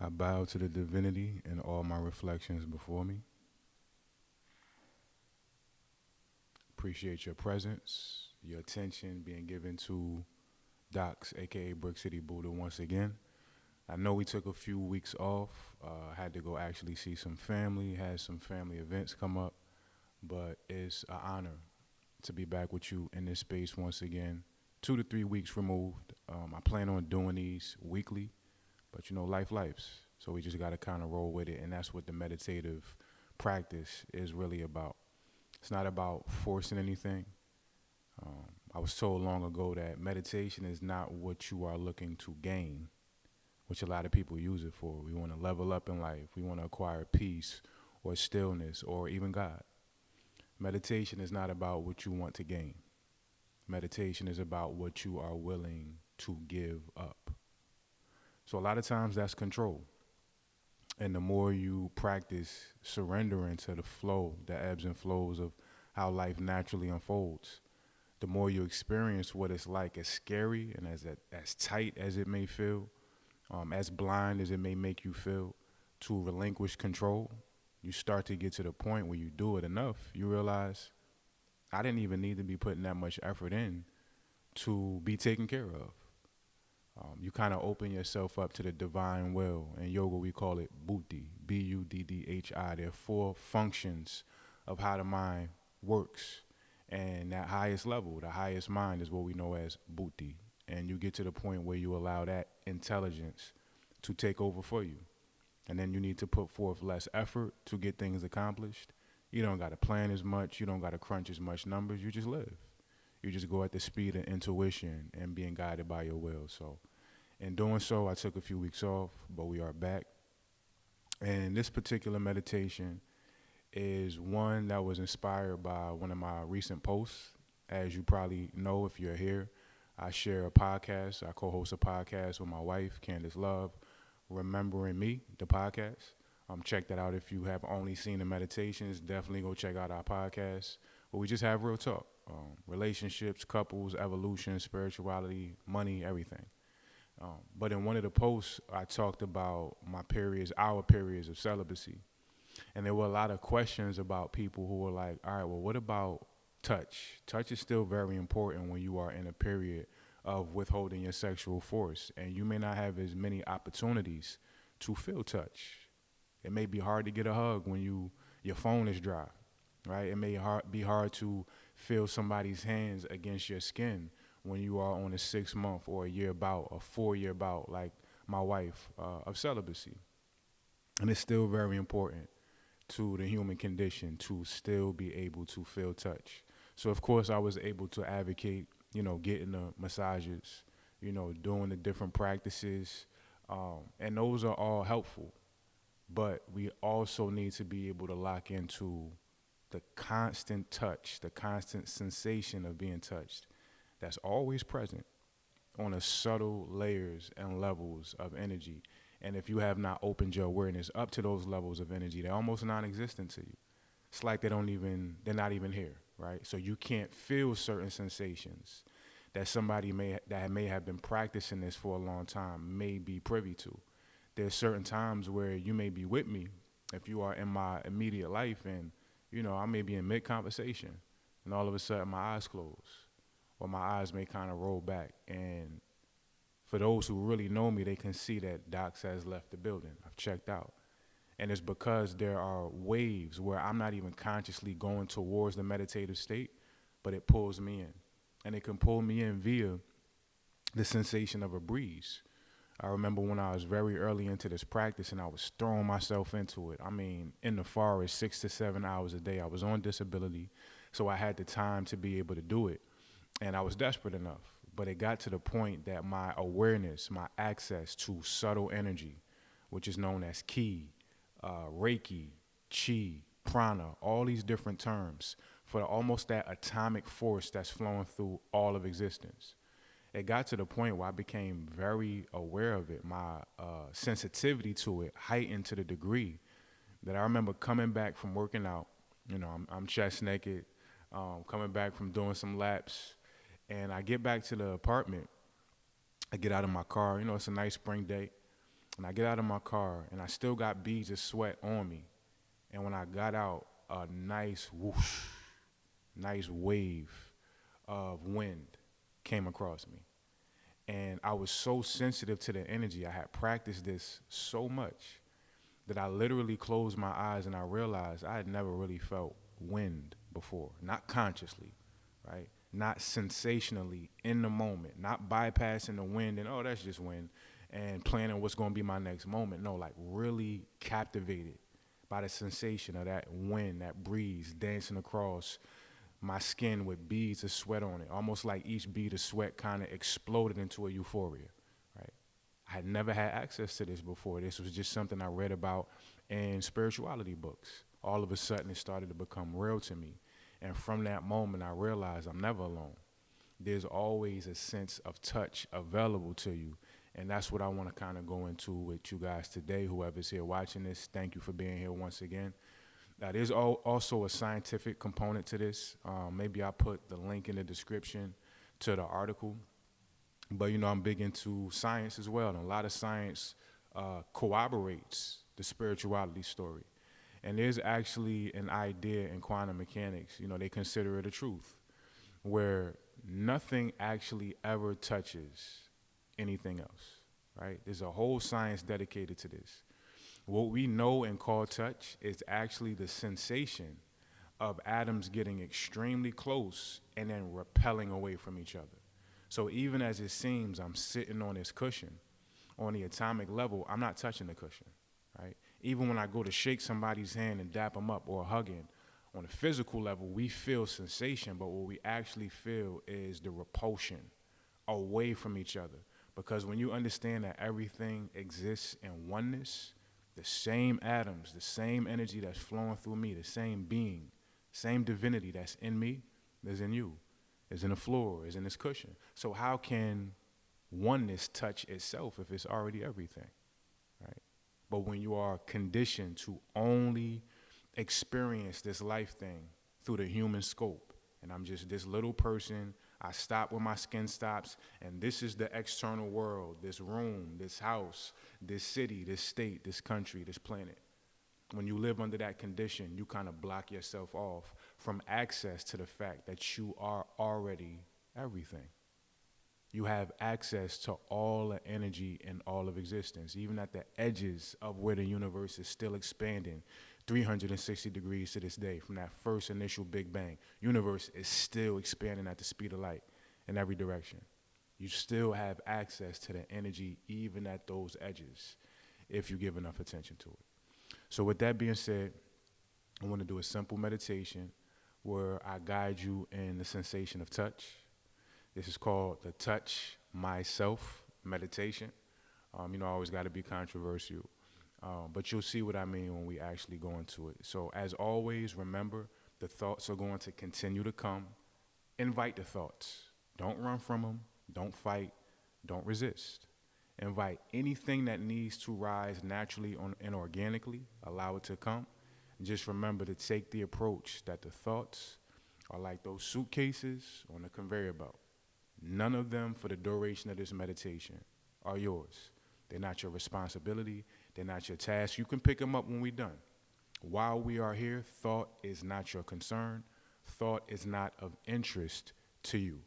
I bow to the divinity and all my reflections before me. Appreciate your presence, your attention being given to Docs, aka Brick City Buddha, once again. I know we took a few weeks off. Had to go actually see some family, had some family events come up, but it's an honor to be back with you in this space once again. 2 to 3 weeks removed. I plan on doing these weekly, but life. So we just got to kind of roll with it, and that's what the meditative practice is really about. It's not about forcing anything. I was told long ago that meditation is not what you are looking to gain, which a lot of people use it for. We want to level up in life. We want to acquire peace or stillness or even God. Meditation is not about what you want to gain. Meditation is about what you are willing to give up. So a lot of times that's control. And the more you practice surrendering to the flow, the ebbs and flows of how life naturally unfolds, the more you experience what it's like, as scary and as tight as it may feel, as blind as it may make you feel, to relinquish control, you start to get to the point where you do it enough, you realize I didn't even need to be putting that much effort in to be taken care of. You kind of open yourself up to the divine will. In yoga, we call it buddhi, Buddhi. There are four functions of how the mind works. And that highest level, the highest mind, is what we know as buddhi. And you get to the point where you allow that intelligence to take over for you. And then you need to put forth less effort to get things accomplished. You don't got to plan as much. You don't got to crunch as much numbers. You just live. You just go at the speed of intuition and being guided by your will. So in doing so, I took a few weeks off, but we are back. And this particular meditation is one that was inspired by one of my recent posts. As you probably know, if you're here, I share a podcast. I co-host a podcast with my wife, Candace Love, Remembering Me, the podcast. Check that out if you have only seen the meditations. Definitely go check out our podcast where we just have real talk. Relationships, couples, evolution, spirituality, money, everything. But in one of the posts, I talked about our periods of celibacy. And there were a lot of questions about people who were like, all right, well, what about touch? Touch is still very important when you are in a period of withholding your sexual force. And you may not have as many opportunities to feel touch. It may be hard to get a hug when your phone is dry, right? It may be hard to feel somebody's hands against your skin when you are on a 6-month or a year bout, a 4-year bout, like my wife, of celibacy. And it's still very important to the human condition to still be able to feel touch. So of course I was able to advocate, getting the massages, doing the different practices, and those are all helpful. But we also need to be able to lock into the constant touch, the constant sensation of being touched that's always present on a subtle layers and levels of energy. And if you have not opened your awareness up to those levels of energy, they're almost non-existent to you. It's like they're not even here, right? So you can't feel certain sensations that somebody that may have been practicing this for a long time may be privy to. There's certain times where you may be with me if you are in my immediate life, and I may be in mid-conversation and all of a sudden my eyes close or my eyes may kind of roll back. And for those who really know me, they can see that Docs has left the building. I've checked out. And it's because there are waves where I'm not even consciously going towards the meditative state, but it pulls me in. And it can pull me in via the sensation of a breeze. I remember when I was very early into this practice and I was throwing myself into it. I mean, in the forest, 6 to 7 hours a day. I was on disability, so I had the time to be able to do it. And I was desperate enough. But it got to the point that my awareness, my access to subtle energy, which is known as ki, reiki, chi, prana, all these different terms for almost that atomic force that's flowing through all of existence. It got to the point where I became very aware of it. My sensitivity to it heightened to the degree that I remember coming back from working out. I'm chest naked, coming back from doing some laps, and I get back to the apartment. I get out of my car. It's a nice spring day. And I get out of my car, and I still got beads of sweat on me. And when I got out, a nice whoosh, nice wave of wind came across me. And I was so sensitive to the energy. I had practiced this so much that I literally closed my eyes and I realized I had never really felt wind before, not consciously, right? Not sensationally in the moment, not bypassing the wind and, oh, that's just wind, and planning what's going to be my next moment. No, like really captivated by the sensation of that wind, that breeze dancing across my skin with beads of sweat on it, almost like each bead of sweat kind of exploded into a euphoria, right? I had never had access to this before. This was just something I read about in spirituality books. All of a sudden, it started to become real to me. And from that moment, I realized I'm never alone. There's always a sense of touch available to you. And that's what I want to kind of go into with you guys today. Whoever's here watching this, thank you for being here once again. Now, there's also a scientific component to this. Maybe I'll put the link in the description to the article. But, you know, I'm big into science as well. And a lot of science corroborates the spirituality story. And there's actually an idea in quantum mechanics, you know, they consider it a truth, where nothing actually ever touches anything else, right? There's a whole science dedicated to this. What we know and call touch is actually the sensation of atoms getting extremely close and then repelling away from each other. So even as it seems I'm sitting on this cushion, on the atomic level, I'm not touching the cushion, right? Even when I go to shake somebody's hand and dap them up or hugging, on a physical level, we feel sensation, but what we actually feel is the repulsion away from each other. Because when you understand that everything exists in oneness, the same atoms, the same energy that's flowing through me, the same being, same divinity that's in me is in you, is in the floor, is in this cushion. So how can oneness touch itself if it's already everything, right? But when you are conditioned to only experience this life thing through the human scope, and I'm just this little person, I stop where my skin stops, and this is the external world, this room, this house, this city, this state, this country, this planet. When you live under that condition, you kind of block yourself off from access to the fact that you are already everything. You have access to all the energy in all of existence, even at the edges of where the universe is still expanding 360 degrees to this day from that first initial Big Bang. Universe is still expanding at the speed of light in every direction. You still have access to the energy even at those edges if you give enough attention to it. So with that being said, I want to do a simple meditation where I guide you in the sensation of touch. This is called the Touch Myself meditation. You know, I always got to be controversial, but you'll see what I mean when we actually go into it. So as always, remember, the thoughts are going to continue to come. Invite the thoughts. Don't run from them. Don't fight. Don't resist. Invite anything that needs to rise naturally and organically. Allow it to come. And just remember to take the approach that the thoughts are like those suitcases on the conveyor belt. None of them for the duration of this meditation are yours. They're not your responsibility. They're not your task. You can pick them up when we're done. While we are here, thought is not your concern. Thought is not of interest to you.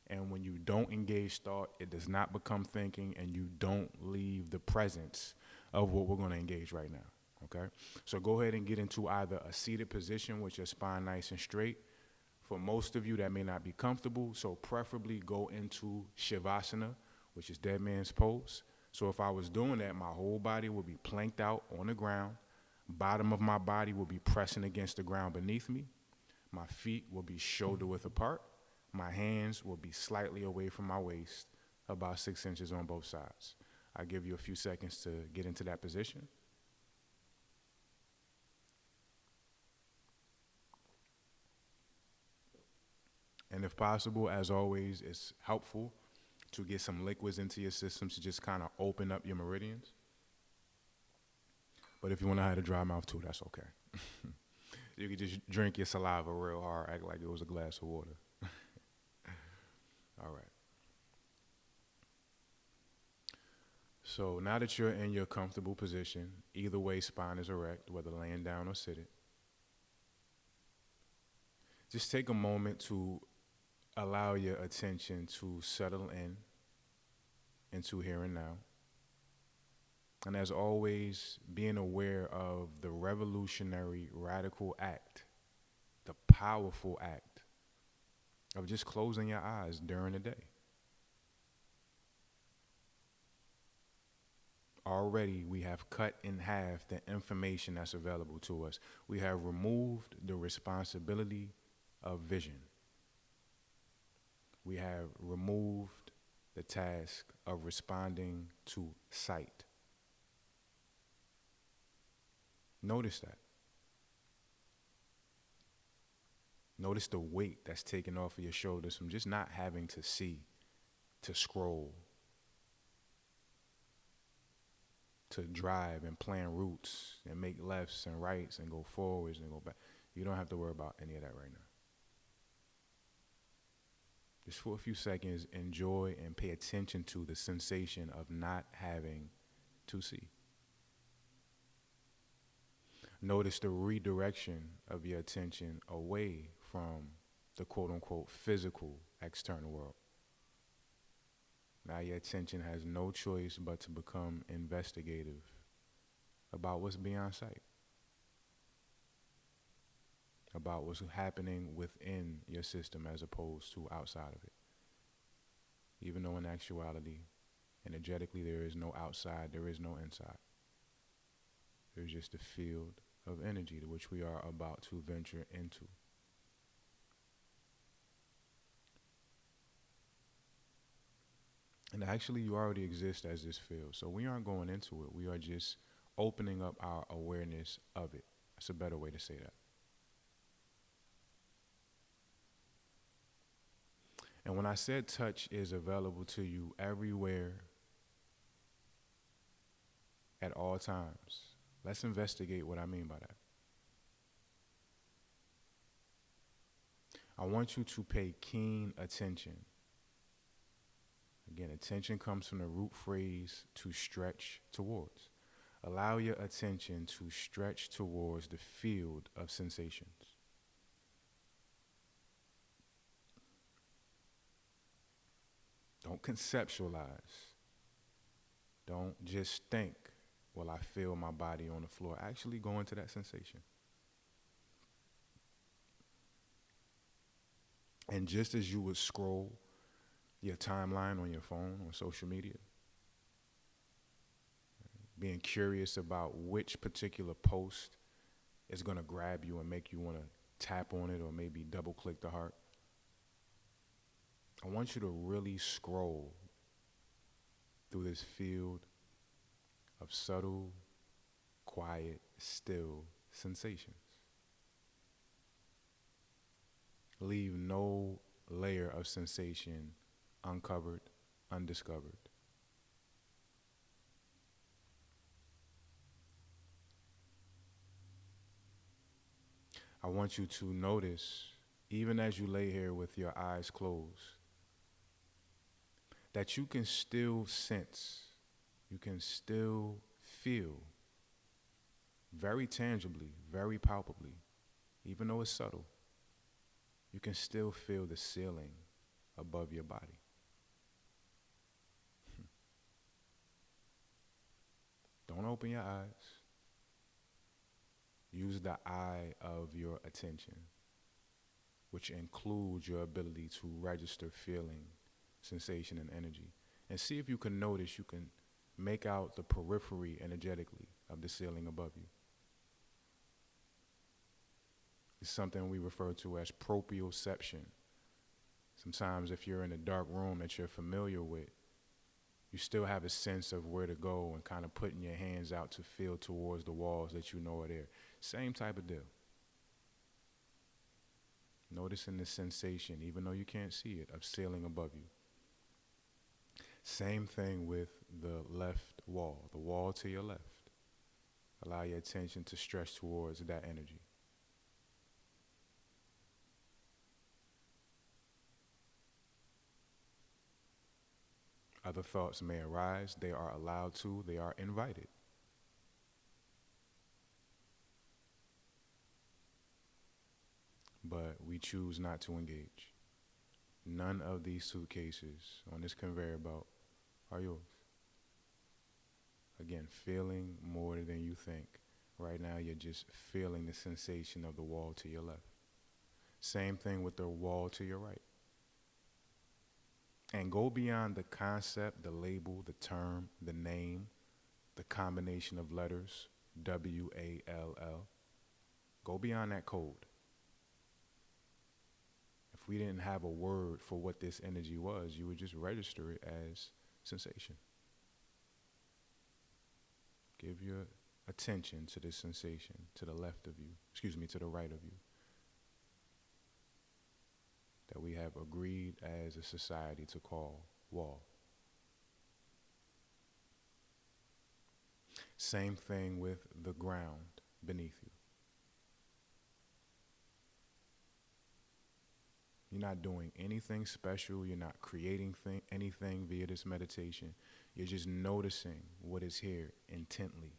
And when you don't engage thought, it does not become thinking, and you don't leave the presence of what we're going to engage right now, okay? So go ahead and get into either a seated position with your spine nice and straight. For most of you, that may not be comfortable, so preferably go into Shavasana, which is dead man's pose. So if I was doing that, my whole body would be planked out on the ground. Bottom of my body will be pressing against the ground beneath me. My feet will be shoulder width apart. My hands will be slightly away from my waist, about 6 inches on both sides. I'll give you a few seconds to get into that position. And if possible, as always, it's helpful to get some liquids into your system to just kind of open up your meridians. But if you want to have a dry mouth too, that's okay. You can just drink your saliva real hard, act like it was a glass of water. All right. So now that you're in your comfortable position, either way spine is erect, whether laying down or sitting, just take a moment to allow your attention to settle in into here and now. And as always, being aware of the revolutionary, radical act, the powerful act of just closing your eyes during the day. Already we have cut in half the information that's available to us. We have removed the responsibility of vision. We have removed the task of responding to sight. Notice that. Notice the weight that's taken off of your shoulders from just not having to see, to scroll, to drive and plan routes and make lefts and rights and go forwards and go back. You don't have to worry about any of that right now. Just for a few seconds, enjoy and pay attention to the sensation of not having to see. Notice the redirection of your attention away from the quote-unquote physical external world. Now your attention has no choice but to become investigative about what's beyond sight, about what's happening within your system as opposed to outside of it. Even though in actuality, energetically, there is no outside, there is no inside. There's just a field of energy to which we are about to venture into. And actually, you already exist as this field. So we aren't going into it. We are just opening up our awareness of it. That's a better way to say that. And when I said touch is available to you everywhere, at all times, let's investigate what I mean by that. I want you to pay keen attention. Again, attention comes from the root phrase to stretch towards. Allow your attention to stretch towards the field of sensations. Don't conceptualize. Don't just think, well, I feel my body on the floor. Actually go into that sensation. And just as you would scroll your timeline on your phone, on social media, being curious about which particular post is going to grab you and make you want to tap on it or maybe double click the heart, I want you to really scroll through this field of subtle, quiet, still sensations. Leave no layer of sensation uncovered, undiscovered. I want you to notice, even as you lay here with your eyes closed, that you can still sense, you can still feel very tangibly, very palpably, even though it's subtle, you can still feel the ceiling above your body. Don't open your eyes. Use the eye of your attention, which includes your ability to register feeling, sensation, and energy. And see if you can notice, you can make out the periphery energetically of the ceiling above you. It's something we refer to as proprioception. Sometimes if you're in a dark room that you're familiar with, you still have a sense of where to go and kind of putting your hands out to feel towards the walls that you know are there. Same type of deal. Noticing the sensation, even though you can't see it, of ceiling above you. Same thing with the left wall, the wall to your left. Allow your attention to stretch towards that energy. Other thoughts may arise. They are allowed to. They are invited. But we choose not to engage. None of these suitcases on this conveyor belt are yours. Again, feeling more than you think. Right now, you're just feeling the sensation of the wall to your left. Same thing with the wall to your right. And go beyond the concept, the label, the term, the name, the combination of letters, WALL. Go beyond that code. If we didn't have a word for what this energy was, you would just register it as sensation. Give your attention to this sensation, to the left of you, to the right of you, that we have agreed as a society to call wall. Same thing with the ground beneath you. You're not doing anything special. You're not creating anything via this meditation. You're just noticing what is here intently.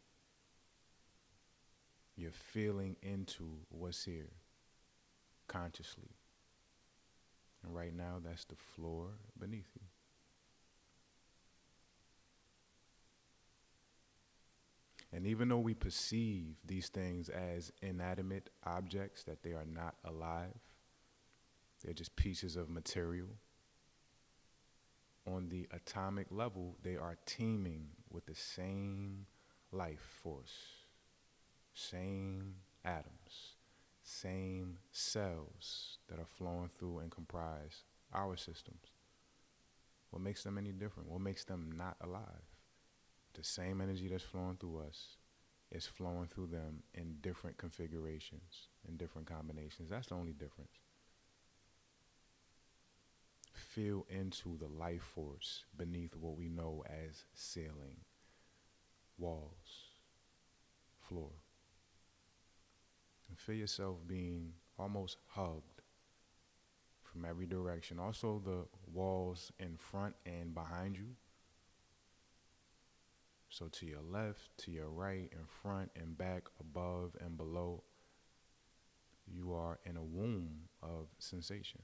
You're feeling into what's here consciously. And right now, that's the floor beneath you. And even though we perceive these things as inanimate objects, that they are not alive, they're just pieces of material, on the atomic level, they are teeming with the same life force, same atoms, same cells that are flowing through and comprise our systems. What makes them any different? What makes them not alive? The same energy that's flowing through us is flowing through them in different configurations, in different combinations. That's the only difference. Feel into the life force beneath what we know as ceiling, walls, floor. And feel yourself being almost hugged from every direction. Also the walls in front and behind you. So to your left, to your right, in front and back, above and below, you are in a womb of sensation.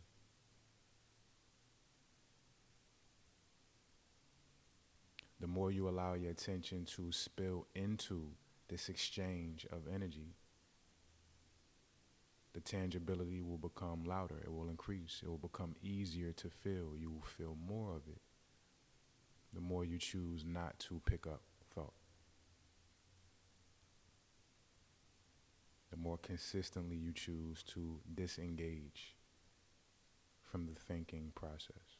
The more you allow your attention to spill into this exchange of energy, the tangibility will become louder. It will increase. It will become easier to feel. You will feel more of it. The more you choose not to pick up thought. The more consistently you choose to disengage from the thinking process.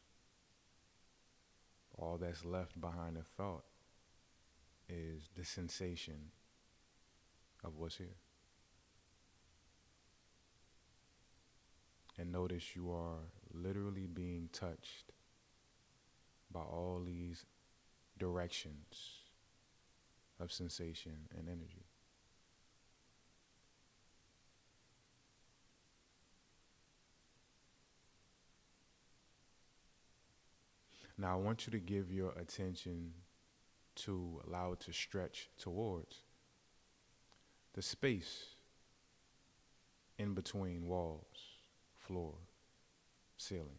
All that's left behind a thought is the sensation of what's here. And notice you are literally being touched by all these directions of sensation and energy. Now I want you to give your attention to allow it to stretch towards the space in between walls, floor, ceiling.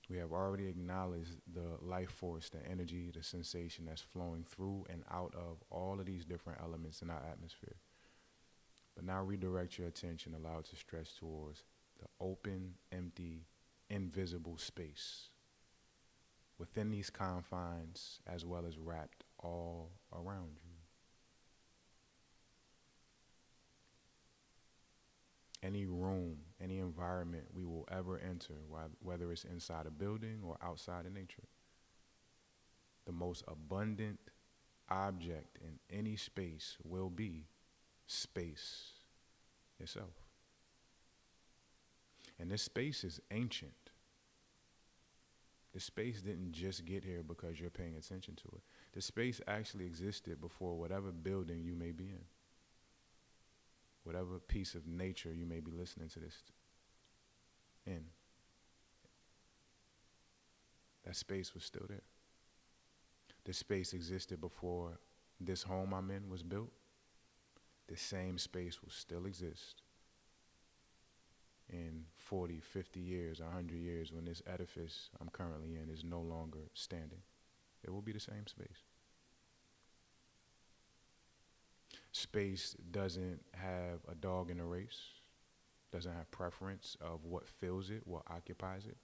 We have already acknowledged the life force, the energy, the sensation that's flowing through and out of all of these different elements in our atmosphere. But now redirect your attention, allow it to stretch towards the open, empty, invisible space within these confines, as well as wrapped all around you. Any room, any environment we will ever enter, whether it's inside a building or outside in nature, the most abundant object in any space will be space itself. And this space is ancient. The space didn't just get here because you're paying attention to it. The space actually existed before whatever building you may be in, whatever piece of nature you may be listening to this in. That space was still there. This space existed before this home I'm in was built. The same space will still exist in 40, 50 years, 100 years when this edifice I'm currently in is no longer standing. It will be the same space. Space doesn't have a dog in the race, doesn't have preference of what fills it, what occupies it.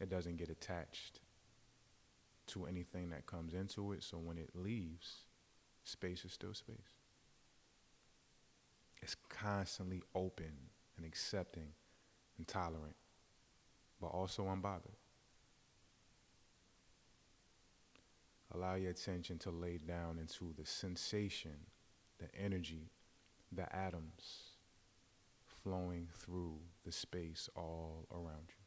It doesn't get attached to anything that comes into it, so when it leaves, space is still space. It's constantly open and accepting and tolerant, but also unbothered. Allow your attention to lay down into the sensation, the energy, the atoms flowing through the space all around you.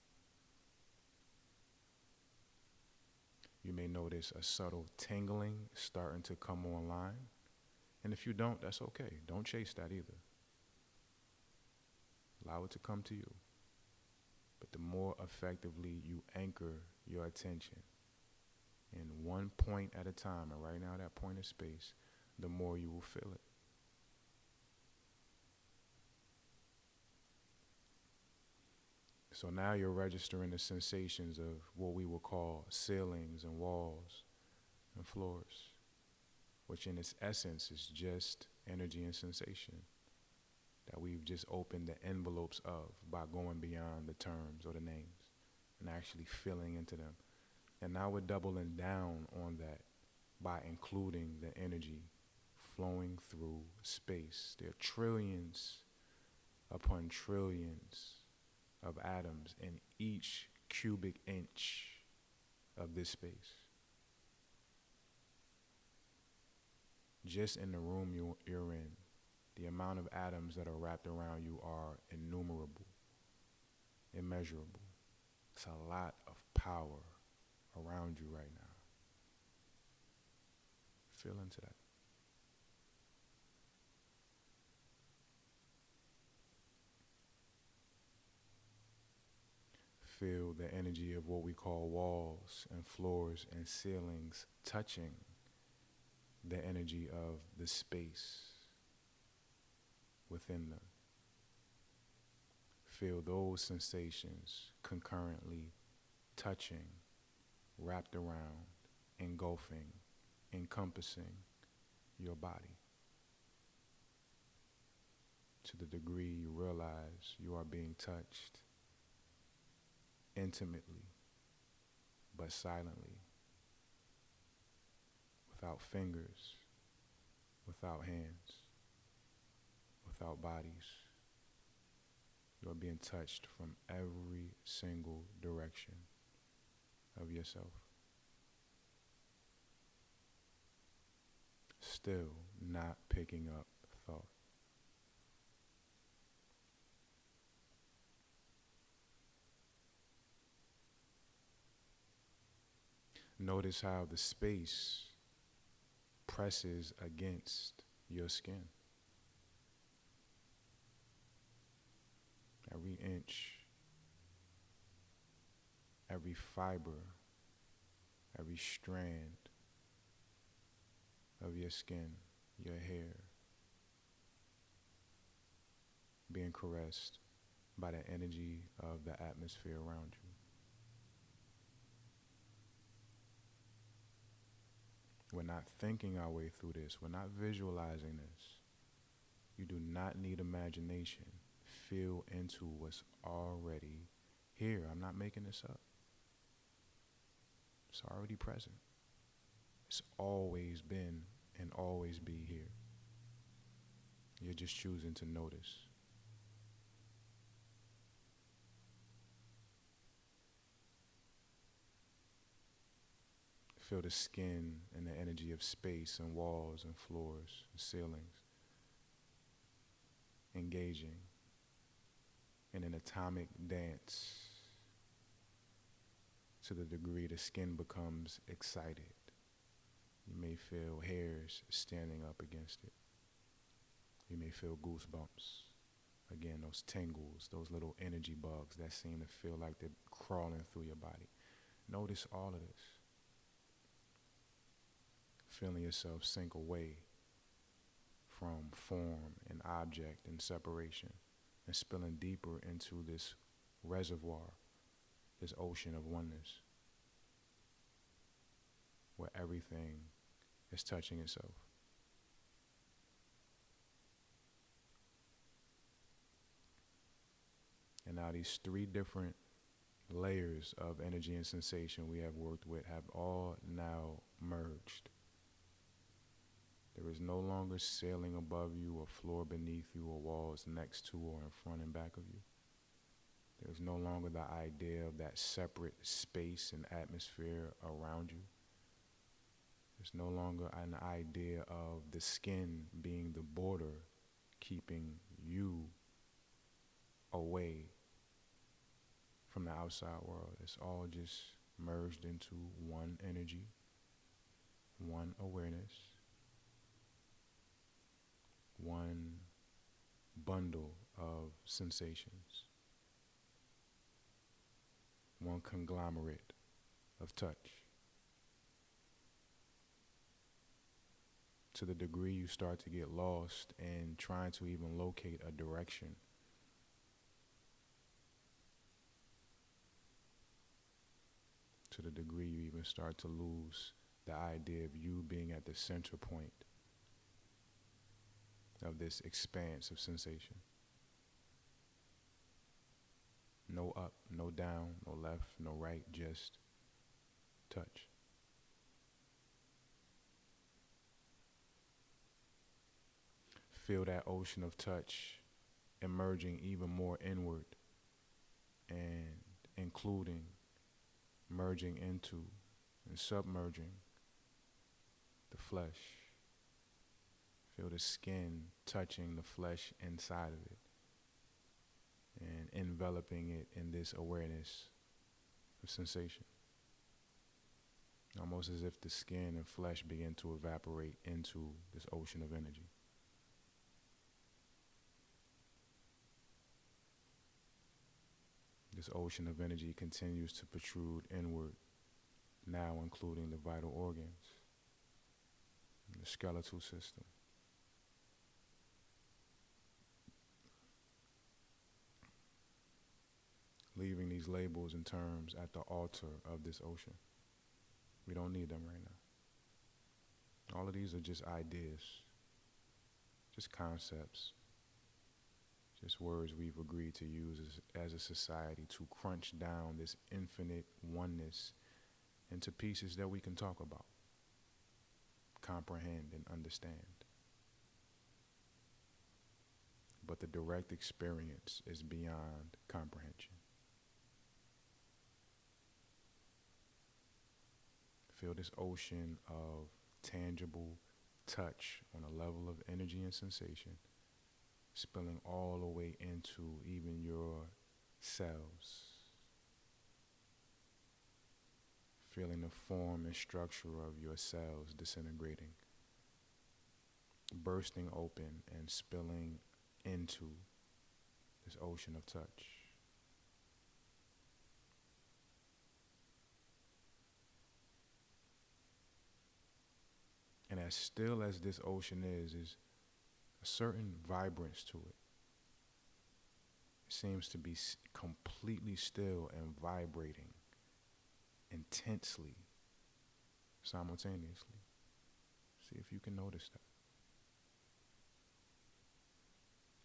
You may notice a subtle tingling starting to come online. And if you don't, that's okay. Don't chase that either. Allow it to come to you. But the more effectively you anchor your attention in one point at a time, and right now that point is space, the more you will feel it. So now you're registering the sensations of what we will call ceilings and walls and floors, which in its essence is just energy and sensation that we've just opened the envelopes of by going beyond the terms or the names and actually filling into them. And now we're doubling down on that by including the energy flowing through space. There are trillions upon trillions of atoms in each cubic inch of this space. Just in the room you're in, the amount of atoms that are wrapped around you are innumerable, immeasurable. It's a lot of power around you right now. Feel into that. Feel the energy of what we call walls and floors and ceilings touching the energy of the space within them. Feel those sensations concurrently touching, wrapped around, engulfing, encompassing your body. To the degree you realize you are being touched intimately, but silently, without fingers, without hands, without bodies. You are being touched from every single direction of yourself. Still not picking up thought. Notice how the space presses against your skin. Every inch, every fiber, every strand of your skin, your hair, being caressed by the energy of the atmosphere around you. We're not thinking our way through this. We're not visualizing this. You do not need imagination. Feel into what's already here. I'm not making this up. It's already present. It's always been and always be here. You're just choosing to notice. Feel the skin and the energy of space and walls and floors and ceilings engaging in an atomic dance to the degree the skin becomes excited. You may feel hairs standing up against it. You may feel goosebumps. Again, those tingles, those little energy bugs that seem to feel like they're crawling through your body. Notice all of this. Feeling yourself sink away from form and object and separation, and spilling deeper into this reservoir, this ocean of oneness, where everything is touching itself. And now these three different layers of energy and sensation we have worked with have all now merged. There is no longer ceiling above you or floor beneath you or walls next to or in front and back of you. There is no longer the idea of that separate space and atmosphere around you. There's no longer an idea of the skin being the border keeping you away from the outside world. It's all just merged into one energy, one awareness, one bundle of sensations, one conglomerate of touch. To the degree you start to get lost in trying to even locate a direction, to the degree you even start to lose the idea of you being at the center point of this expanse of sensation. No up, no down, no left, no right, just touch. Feel that ocean of touch emerging even more inward and including, merging into, and submerging the flesh. Feel the skin touching the flesh inside of it and enveloping it in this awareness of sensation. Almost as if the skin and flesh begin to evaporate into this ocean of energy. This ocean of energy continues to protrude inward, now including the vital organs, and the skeletal system. Leaving these labels and terms at the altar of this ocean. We don't need them right now. All of these are just ideas, just concepts, just words we've agreed to use as a society to crunch down this infinite oneness into pieces that we can talk about, comprehend, and understand. But the direct experience is beyond comprehension. Feel this ocean of tangible touch on a level of energy and sensation, spilling all the way into even your cells. Feeling the form and structure of your cells disintegrating, bursting open and spilling into this ocean of touch. And as still as this ocean is a certain vibrance to it. It seems to be completely still and vibrating intensely, simultaneously. See if you can notice that.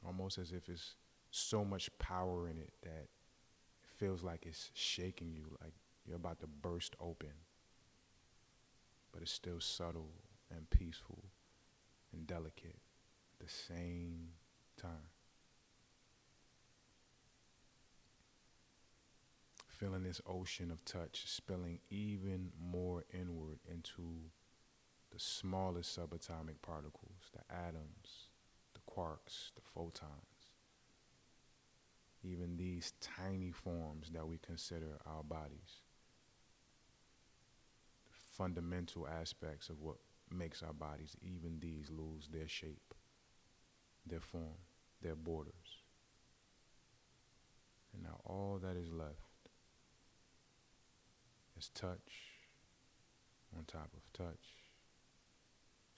Almost as if it's so much power in it that it feels like it's shaking you, like you're about to burst open. But it's still subtle and peaceful and delicate at the same time. Feeling this ocean of touch spilling even more inward into the smallest subatomic particles, the atoms, the quarks, the photons, even these tiny forms that we consider our bodies, the fundamental aspects of what makes our bodies, even these lose their shape, their form, their borders. And now all that is left is touch on top of touch,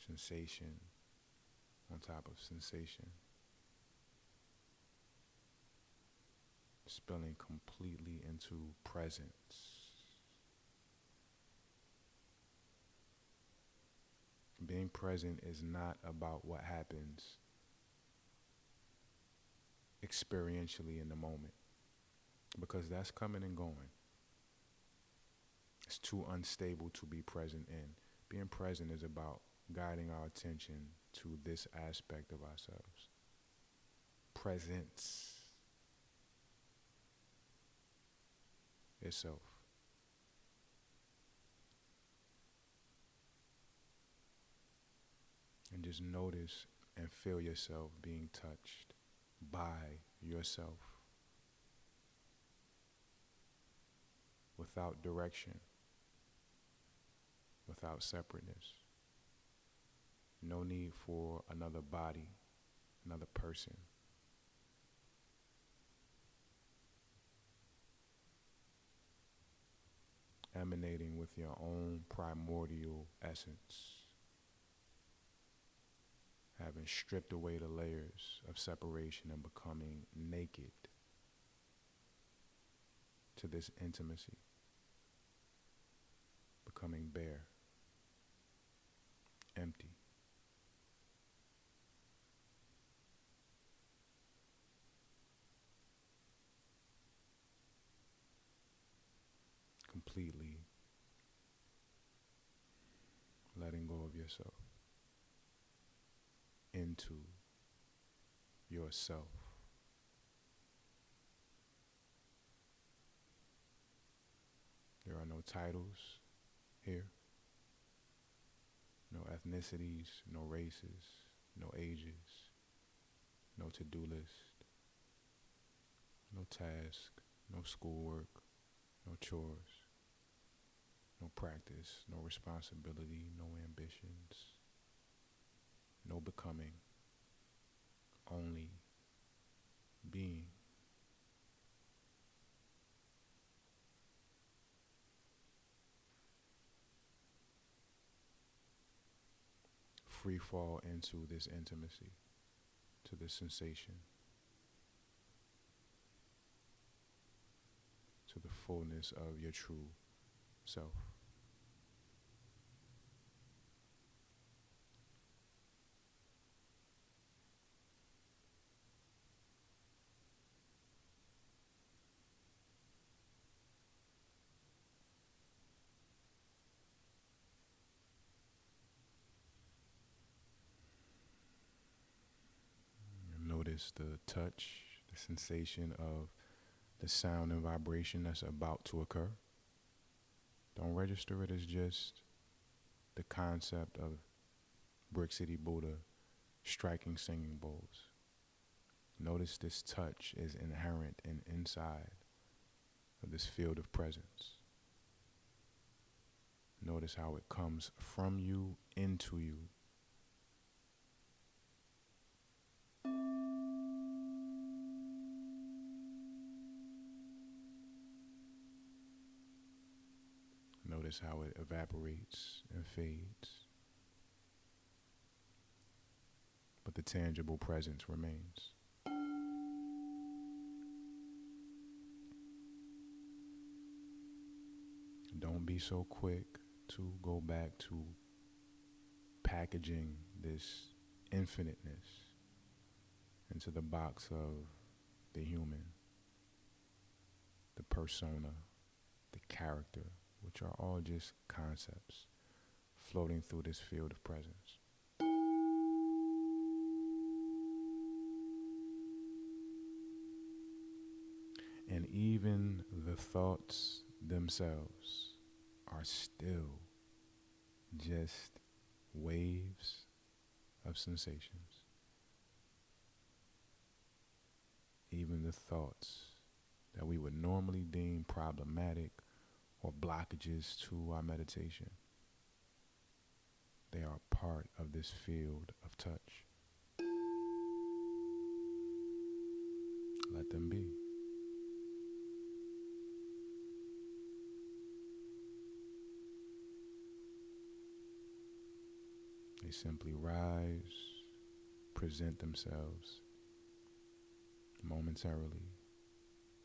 sensation on top of sensation, spilling completely into presence. Being present is not about what happens experientially in the moment, because that's coming and going. It's too unstable to be present in. Being present is about guiding our attention to this aspect of ourselves. Presence itself. And just notice and feel yourself being touched by yourself without direction, without separateness. No need for another body, another person. Emanating with your own primordial essence. Having stripped away the layers of separation and becoming naked to this intimacy. Becoming bare, empty. Completely letting go of yourself into yourself. There are no titles here, no ethnicities, no races, no ages, no to-do list, no task, no schoolwork, no chores, no practice, no responsibility, no ambitions, no becoming, only being. Free fall into this intimacy, to this sensation, to the fullness of your true self. Notice the touch, the sensation of the sound and vibration that's about to occur. Don't register it as just the concept of Brick City Buddha striking singing bowls. Notice this touch is inherent and inside of this field of presence. Notice how it comes from you into you. Notice how it evaporates and fades. But the tangible presence remains. Don't be so quick to go back to packaging this infiniteness into the box of the human, the persona, the character, which are all just concepts floating through this field of presence. And even the thoughts themselves are still just waves of sensations. Even the thoughts that we would normally deem problematic or blockages to our meditation, they are part of this field of touch. Let them be. They simply rise, present themselves momentarily,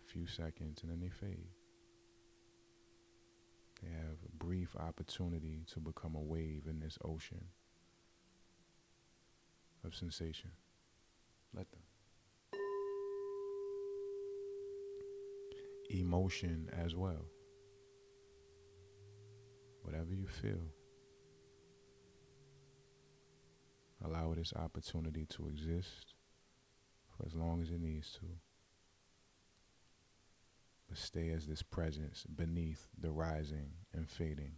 a few seconds, and then they fade. They have a brief opportunity to become a wave in this ocean of sensation. Let them. Emotion as well. Whatever you feel, allow this opportunity to exist for as long as it needs to. But stay as this presence beneath the rising and fading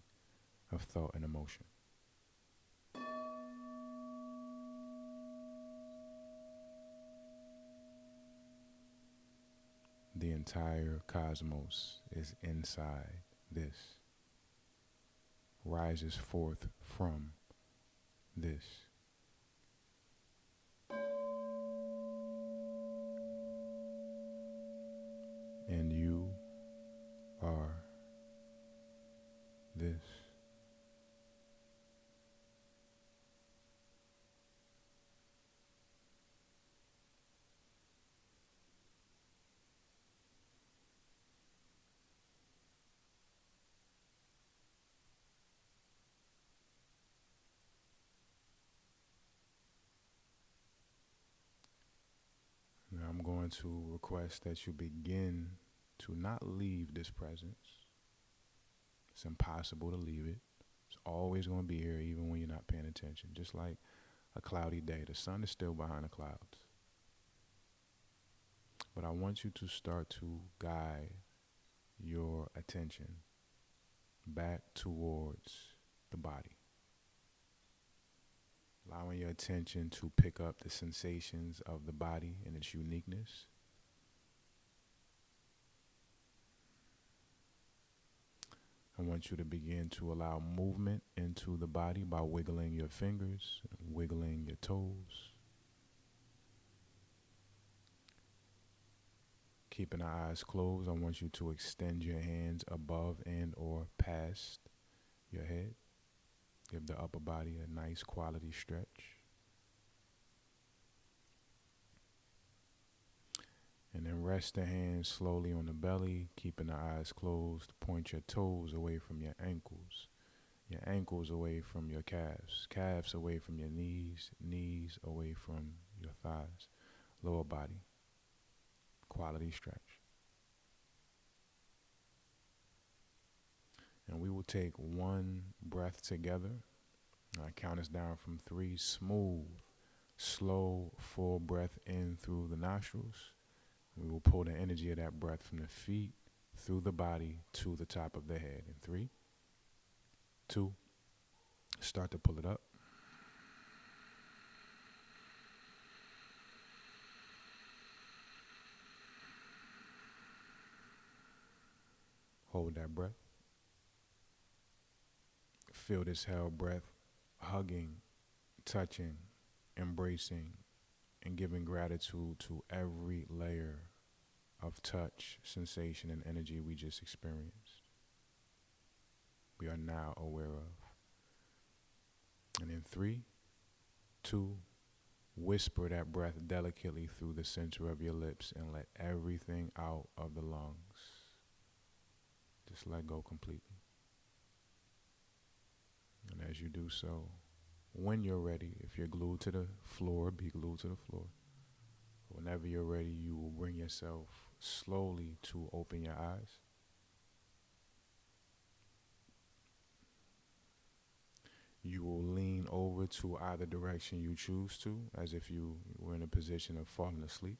of thought and emotion. The entire cosmos is inside this, rises forth from this. And you are this. Now I'm going to request that you begin to not leave this presence. It's impossible to leave it. It's always going to be here even when you're not paying attention. Just like a cloudy day, the sun is still behind the clouds. But I want you to start to guide your attention back towards the body. Allowing your attention to pick up the sensations of the body and its uniqueness. I want you to begin to allow movement into the body by wiggling your fingers, wiggling your toes. Keeping our eyes closed, I want you to extend your hands above and or past your head. Give the upper body a nice quality stretch. And then rest the hands slowly on the belly, keeping the eyes closed. Point your toes away from your ankles away from your calves away from your knees away from your thighs. Lower body, quality stretch. And we will take one breath together. I count us down from 3. Smooth, slow, full breath in through the nostrils. We will pull the energy of that breath from the feet through the body to the top of the head. In 3, 2, start to pull it up. Hold that breath. Feel this held breath hugging, touching, embracing, and giving gratitude to every layer of touch, sensation, and energy we just experienced. We are now aware of. And in 3, 2, whisper that breath delicately through the center of your lips and let everything out of the lungs. Just let go completely. And as you do so, when you're ready, if you're glued to the floor, be glued to the floor. Whenever you're ready, you will bring yourself slowly to open your eyes. You will lean over to either direction you choose to, as if you were in a position of falling asleep.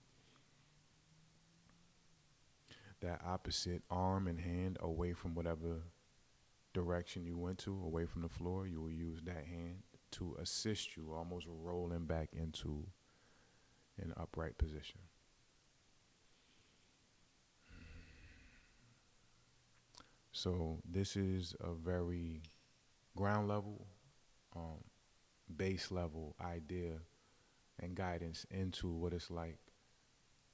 That opposite arm and hand away from whatever direction you went to, away from the floor, you will use that hand to assist you, almost rolling back into an upright position. So this is a very ground level, base level idea and guidance into what it's like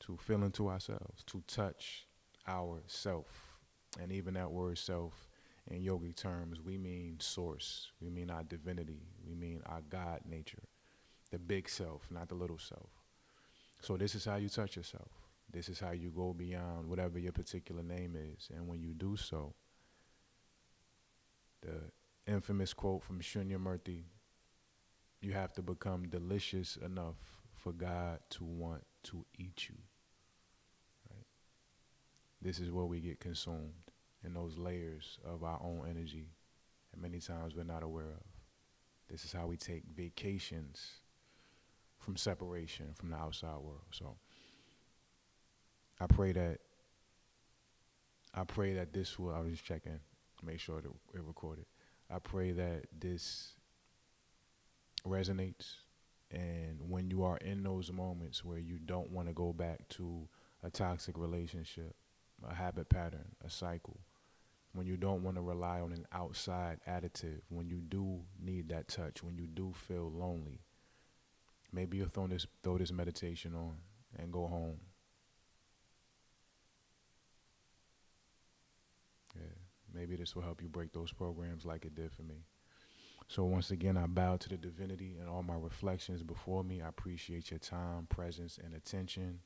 to feel into ourselves, to touch our self. And even that word self In yogic terms, we mean source. We mean our divinity. We mean our God nature, the big self, not the little self. So this is how you touch yourself. This is how you go beyond whatever your particular name is. And when you do so, the infamous quote from Shunyamurti, you have to become delicious enough for God to want to eat you. Right? This is where we get consumed in those layers of our own energy, and many times we're not aware of. This is how we take vacations from separation from the outside world. So I pray that this will, I was just checking, make sure that it recorded. I pray that this resonates, and when you are in those moments where you don't want to go back to a toxic relationship, a habit pattern, a cycle, when you don't want to rely on an outside additive, when you do need that touch, when you do feel lonely, maybe you'll throw this meditation on and go home. Yeah, maybe this will help you break those programs like it did for me. So once again, I bow to the divinity and all my reflections before me. I appreciate your time, presence, and attention.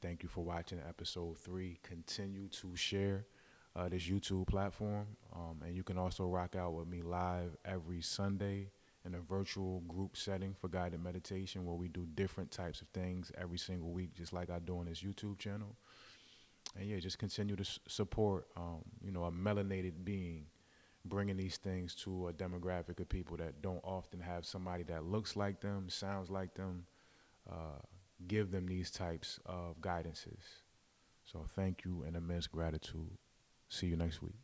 Thank you for watching episode 3. Continue to share this YouTube platform. And you can also rock out with me live every Sunday in a virtual group setting for guided meditation where we do different types of things every single week, just like I do on this YouTube channel. And yeah, just continue to support, a melanated being, bringing these things to a demographic of people that don't often have somebody that looks like them, sounds like them, give them these types of guidances. So thank you and immense gratitude. See you next week.